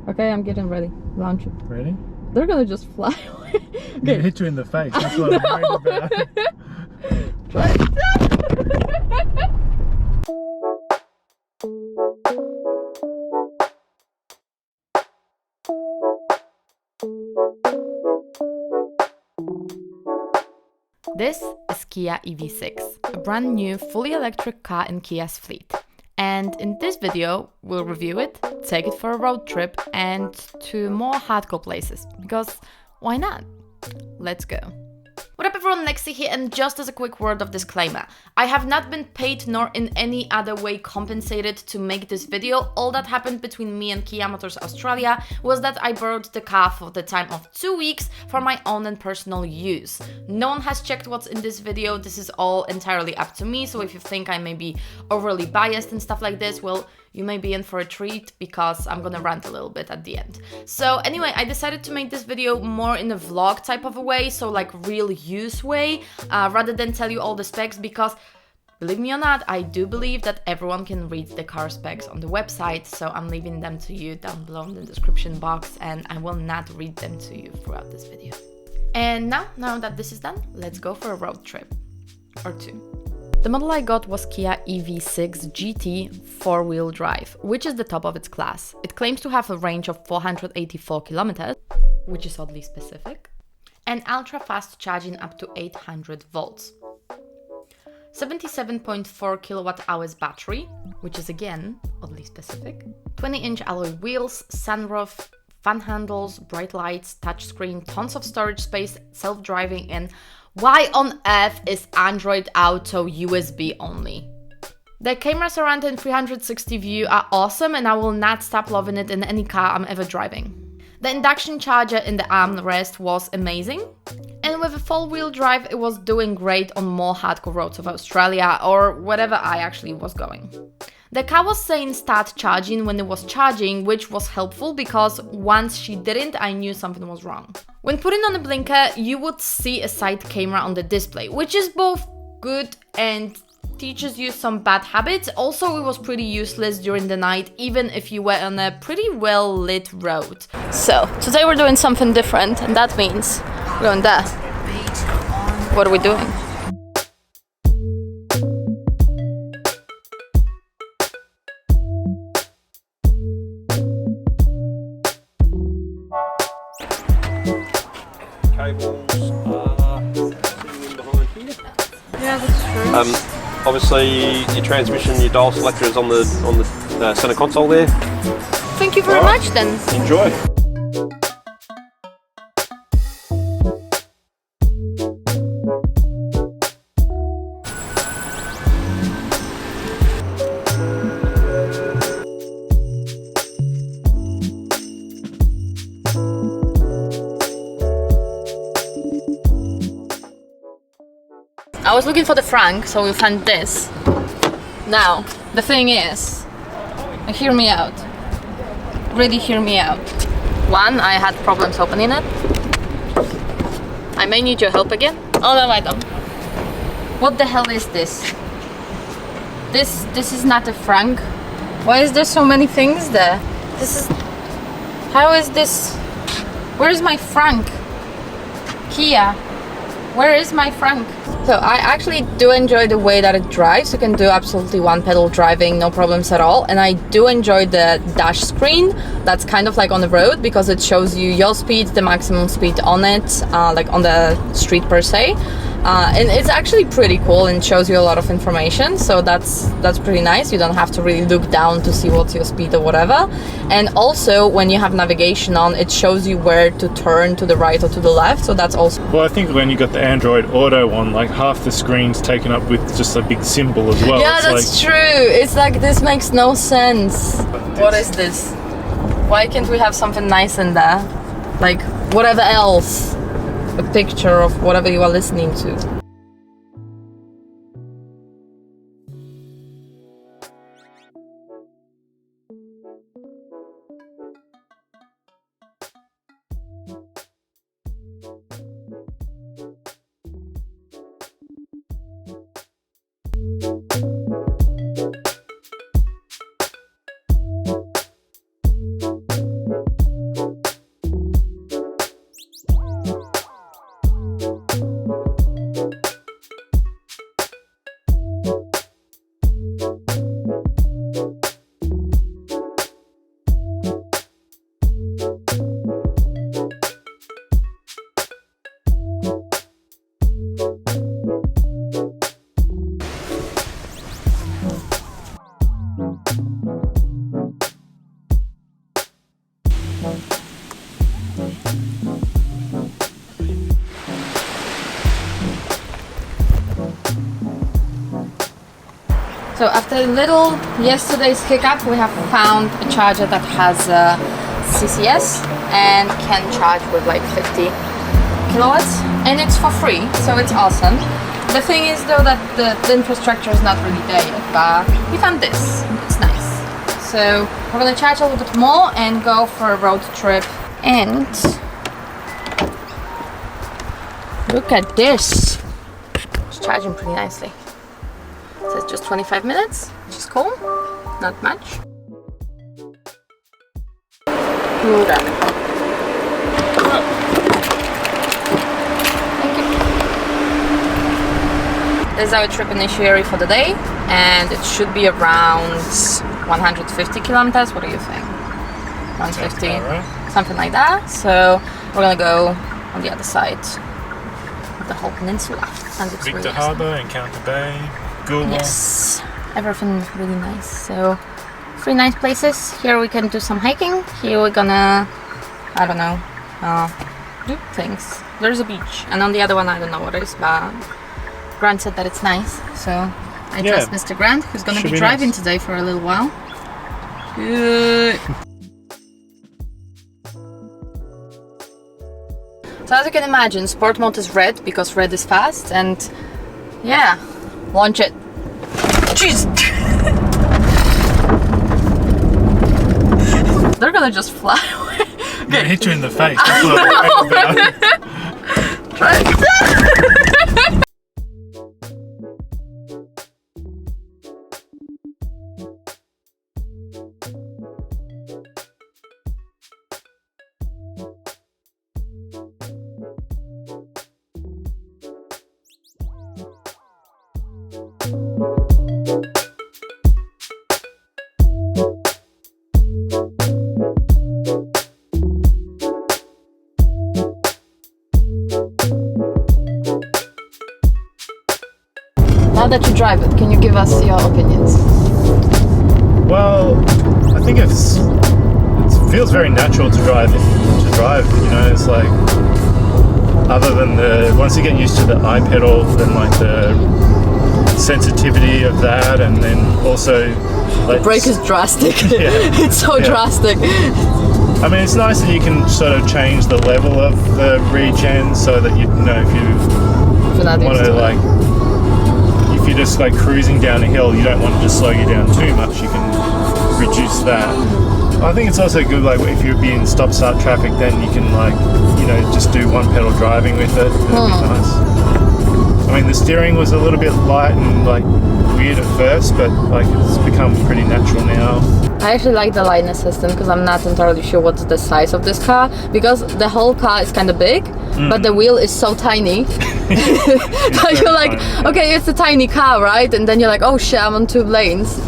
Okay, I'm getting ready. Launch it. Ready? They're gonna just fly away. Okay. It hit you in the face, that's what I'm worried about. Try it. This is Kia EV6, a brand new fully electric car in Kia's fleet. And in this video, we'll review it, take it for a road trip and to more hardcore places, because why not? Let's go. What up everyone, Lexie here, and just as a quick word of disclaimer, I have not been paid nor in any other way compensated to make this video. All that happened between me and Kia Motors Australia was that I borrowed the car for the time of 2 weeks for my own and personal use. No one has checked what's in this video, this is all entirely up to me, so if you think I may be overly biased and stuff like this, well, you may be in for a treat because I'm gonna rant a little bit at the end. So anyway, I decided to make this video more in a vlog type of a way, so like real use way, rather than tell you all the specs, because believe me or not, I do believe that everyone can read the car specs on the website, so I'm leaving them to you down below in the description box, and I will not read them to you throughout this video. And now that this is done, let's go for a road trip. Or two. The model I got was Kia EV6 GT 4-wheel drive, which is the top of its class. It claims to have a range of 484 kilometers, which is oddly specific, and ultra-fast charging up to 800 volts. 77.4 kilowatt-hours battery, which is again oddly specific. 20-inch alloy wheels, sunroof, fan handles, bright lights, touchscreen, tons of storage space, self-driving, and why on earth is Android Auto USB only? The cameras around in 360 view are awesome, and I will not stop loving it in any car I'm ever driving. The induction charger in the armrest was amazing, and with a four-wheel drive it was doing great on more hardcore roads of Australia or wherever I actually was going. The car was saying start charging when it was charging, which was helpful because once she didn't, I knew something was wrong. When putting on the blinker, you would see a side camera on the display, which is both good and teaches you some bad habits. Also, it was pretty useless during the night, even if you were on a pretty well lit road. So, today we're doing something different, and that means we're going there. What are we doing? Cables are sitting in behind here. Yeah, that's true. Obviously, your transmission, your dial selector is on the center console there. Thank you very much then. Enjoy. I was looking for the Frank, so we found this. Now, the thing is, hear me out. Really hear me out. One, I had problems opening it. I may need your help again. Oh no, I don't. What the hell is this? This is not a Frank. Why is there so many things there? How is this? Where is my Frank? Kia, where is my Frank? So I actually do enjoy the way that it drives. You can do absolutely one pedal driving, no problems at all. And I do enjoy the dash screen that's kind of like on the road because it shows you your speed, the maximum speed on it, like on the street per se. And it's actually pretty cool and shows you a lot of information, so that's pretty nice. You don't have to really look down to see what's your speed or whatever. And also when you have navigation on, it shows you where to turn to the right or to the left, so that's also... Well, I think when you got the Android Auto one, like half the screen's taken up with just a big symbol as well. Yeah, that's true. It's like, this makes no sense. What is this? Why can't we have something nice in there? Like, whatever else. A picture of whatever you are listening to. So after yesterday's hiccup, we have found a charger that has CCS and can charge with like 50 kilowatts, and it's for free, so it's awesome. The thing is though that the infrastructure is not really there yet, but we found this. It's nice. So we're gonna charge a little bit more and go for a road trip. And look at this. It's charging pretty nicely. It says just 25 minutes, which is cool. Not much. Thank you. This is our trip initiatory for the day, and it should be around 150 kilometers. What do you think? 150, right? Something like that. So we're gonna go on the other side of the whole peninsula. And it's Victor really Harbour, Encounter Bay, Gula. Yes, everything really nice. So 3 nice places. Here we can do some hiking. Here we're gonna, I don't know, do things. There's a beach, and on the other one I don't know what it is, but Grant said that it's nice. So I trust Mr. Grant, who's gonna be driving today for a little while. Good. So as you can imagine, sport mode is red because red is fast, and yeah, launch it. Jeez. They're gonna just fly away. I'm gonna hit you in the face. That's what I'm worried about. Try it. Now that you drive it, can you give us your opinions? Well, I think it feels very natural to drive. You know, it's like, other than once you get used to the iPedal, then like the sensitivity of that, and then also like The brake is drastic. Yeah. It's so drastic. I mean, it's nice that you can sort of change the level of the regen so that you know if you want to like. If you're just like cruising down a hill, you don't want to just slow you down too much. You can reduce that. I think it's also good, like if you're being stop-start traffic, then you can like, you know, just do one pedal driving with it. It'd be nice. I mean, the steering was a little bit light and like weird at first, but like it's become pretty natural now. I actually like the lightness system because I'm not entirely sure what's the size of this car, because the whole car is kind of big, but the wheel is so tiny. That you're like, okay, it's a tiny car, right? And then you're like, oh shit, I'm on 2 lanes.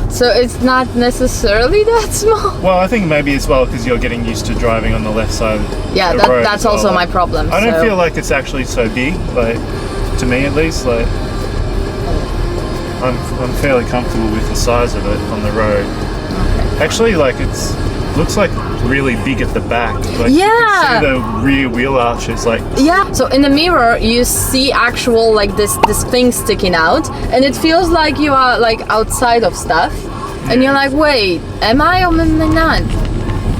So it's not necessarily that small. Well, I think maybe as well because you're getting used to driving on the left side of the road. That's also my problem. I don't feel like it's actually so big, like to me at least. Like I'm fairly comfortable with the size of it on the road. Okay. Actually, like looks like really big at the back. Like you can see the rear wheel arches, like so in the mirror you see actual like this thing sticking out, and it feels like you are like outside of stuff, and you're like, wait, am I or am I not?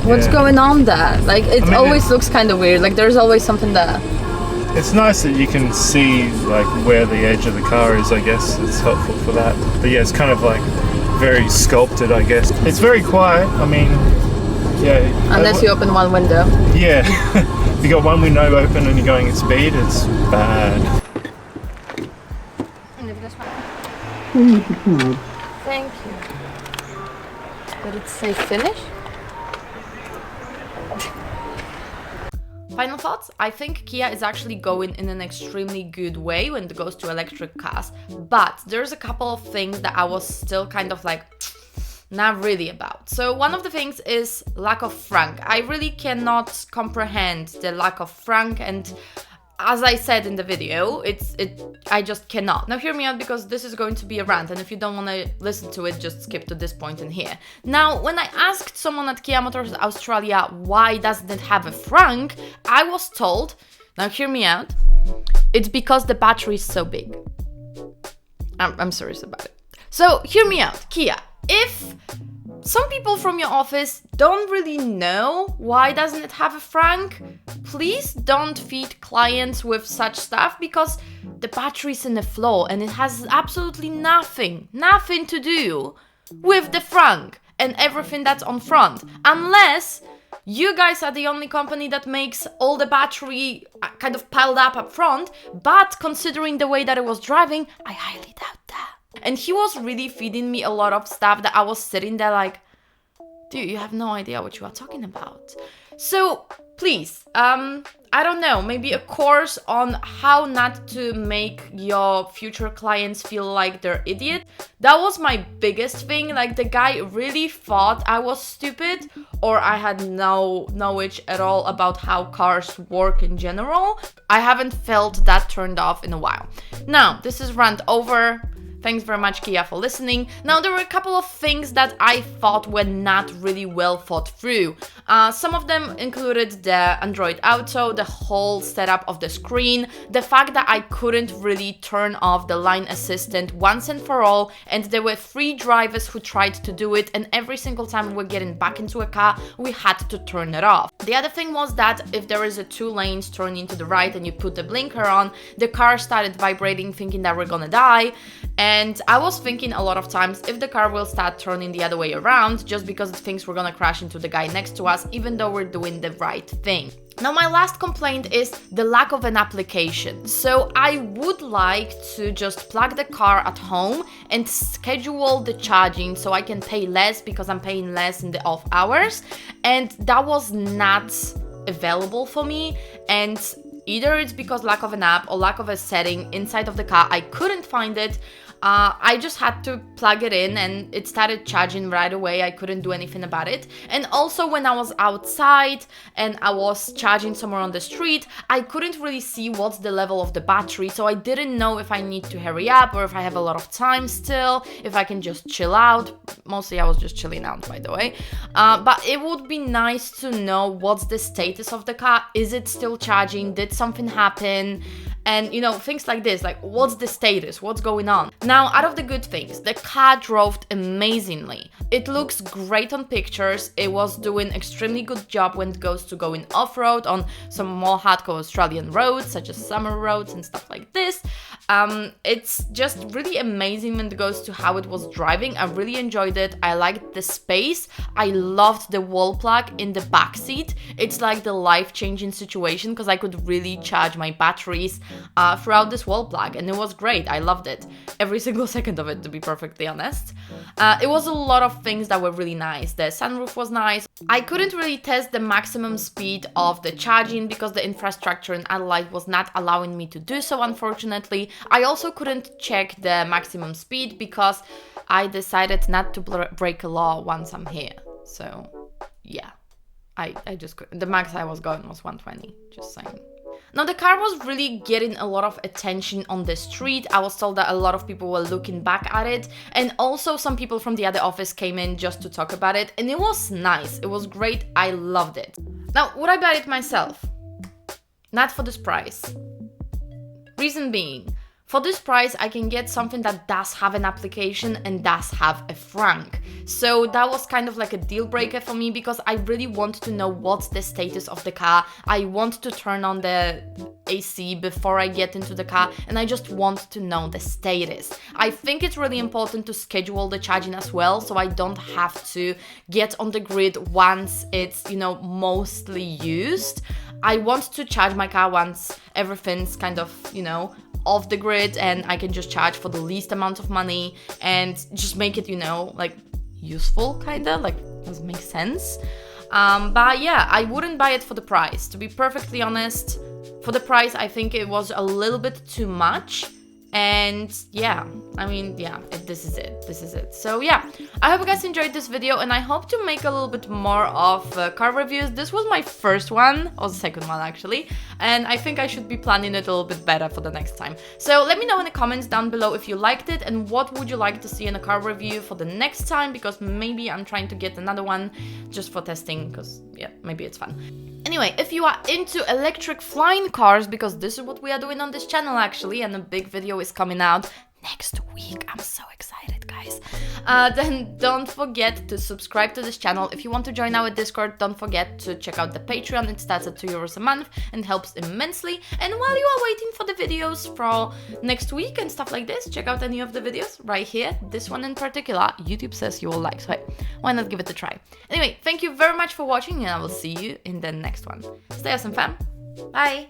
What's going on there? Like it always looks kind of weird, like there's always something there. It's nice that you can see like where the edge of the car is. I guess it's helpful for that. But yeah, it's kind of like very sculpted, I guess. It's very quiet. I mean, yeah. Unless you open one window. Yeah. If you got one window open and you're going at speed, it's bad. Thank you. Did it say finish? Final thoughts? I think Kia is actually going in an extremely good way when it goes to electric cars, but there's a couple of things that I was still kind of like not really about. So one of the things is lack of frunk. I really cannot comprehend the lack of frunk, and as I said in the video, I just cannot. Now hear me out, because this is going to be a rant, and if you don't want to listen to it, just skip to this point in here. Now, when I asked someone at Kia Motors Australia why doesn't it have a frunk, I was told, now hear me out, it's because the battery is so big. I'm serious about it. So hear me out, Kia. If some people from your office don't really know why doesn't it have a frank, please don't feed clients with such stuff, because the battery's in the floor and it has absolutely nothing to do with the frank and everything that's on front, unless you guys are the only company that makes all the battery kind of piled up front. But considering the way that it was driving, I highly doubt that. And he was really feeding me a lot of stuff that I was sitting there like, dude, you have no idea what you are talking about. So please, I don't know, maybe a course on how not to make your future clients feel like they're idiot. That was my biggest thing. Like, the guy really thought I was stupid, or I had no knowledge at all about how cars work in general. I haven't felt that turned off in a while. Now, this is rant over. Thanks very much, Kia, for listening. Now, there were a couple of things that I thought were not really well thought through. Some of them included the Android Auto, the whole setup of the screen, the fact that I couldn't really turn off the line assistant once and for all, and there were 3 drivers who tried to do it, and every single time we were getting back into a car, we had to turn it off. The other thing was that if there is a 2 lanes turning to the right and you put the blinker on, the car started vibrating, thinking that we're gonna die. And I was thinking a lot of times if the car will start turning the other way around just because it thinks we're gonna crash into the guy next to us, even though we're doing the right thing. Now, my last complaint is the lack of an application. So I would like to just plug the car at home and schedule the charging so I can pay less, because I'm paying less in the off hours. And that was not available for me. And either it's because lack of an app or lack of a setting inside of the car, I couldn't find it. I just had to plug it in and it started charging right away. I couldn't do anything about it. And also when I was outside and I was charging somewhere on the street, I couldn't really see what's the level of the battery. So I didn't know if I need to hurry up or if I have a lot of time still, if I can just chill out. Mostly I was just chilling out, by the way. But it would be nice to know what's the status of the car. Is it still charging? Did something happen? And, you know, things like this, like what's the status, what's going on. Now, out of the good things, the car drove amazingly. It looks great on pictures. It was doing extremely good job when it goes to going off-road on some more hardcore Australian roads, such as summer roads and stuff like this. It's just really amazing when it goes to how it was driving. I really enjoyed it. I liked the space. I loved the wall plug in the back seat. It's like the life-changing situation because I could really charge my batteries throughout this wall plug, and it was great. I loved it. Every single second of it, to be perfectly honest. It was a lot of things that were really nice. The sunroof was nice. I couldn't really test the maximum speed of the charging because the infrastructure in Adelaide was not allowing me to do so, unfortunately. I also couldn't check the maximum speed because I decided not to break a law once I'm here. So, yeah. I just couldn't. The max I was going was 120, just saying. Now, the car was really getting a lot of attention on the street. I was told that a lot of people were looking back at it, and also some people from the other office came in just to talk about it, and it was nice. It was great. I loved it. Now, would I buy it myself? Not for this price. Reason being, for this price, I can get something that does have an application and does have a frank. So that was kind of like a deal breaker for me because I really want to know what's the status of the car. I want to turn on the AC before I get into the car, and I just want to know the status. I think it's really important to schedule the charging as well, so I don't have to get on the grid once it's, you know, mostly used. I want to charge my car once everything's kind of, you know, off the grid, and I can just charge for the least amount of money and just make it, you know, like useful, kind of, like, does it make sense? But yeah, I wouldn't buy it for the price. To be perfectly honest, for the price, I think it was a little bit too much. And yeah, I mean, yeah, this is it. So yeah, I hope you guys enjoyed this video, and I hope to make a little bit more of car reviews. This was my first one, or the second one actually, and I think I should be planning it a little bit better for the next time. So let me know in the comments down below if you liked it, and what would you like to see in a car review for the next time, because maybe I'm trying to get another one just for testing, because yeah, maybe it's fun. Anyway, if you are into electric flying cars, because this is what we are doing on this channel actually, and a big video is coming out next week. I'm so excited, guys. Then don't forget to subscribe to this channel. If you want to join our Discord, don't forget to check out the Patreon. It starts at €2 a month and helps immensely. And while you are waiting for the videos for next week and stuff like this, check out any of the videos right here. This one in particular, YouTube says you will like, so hey, why not give it a try? Anyway, thank you very much for watching, and I will see you in the next one. Stay awesome, fam. Bye.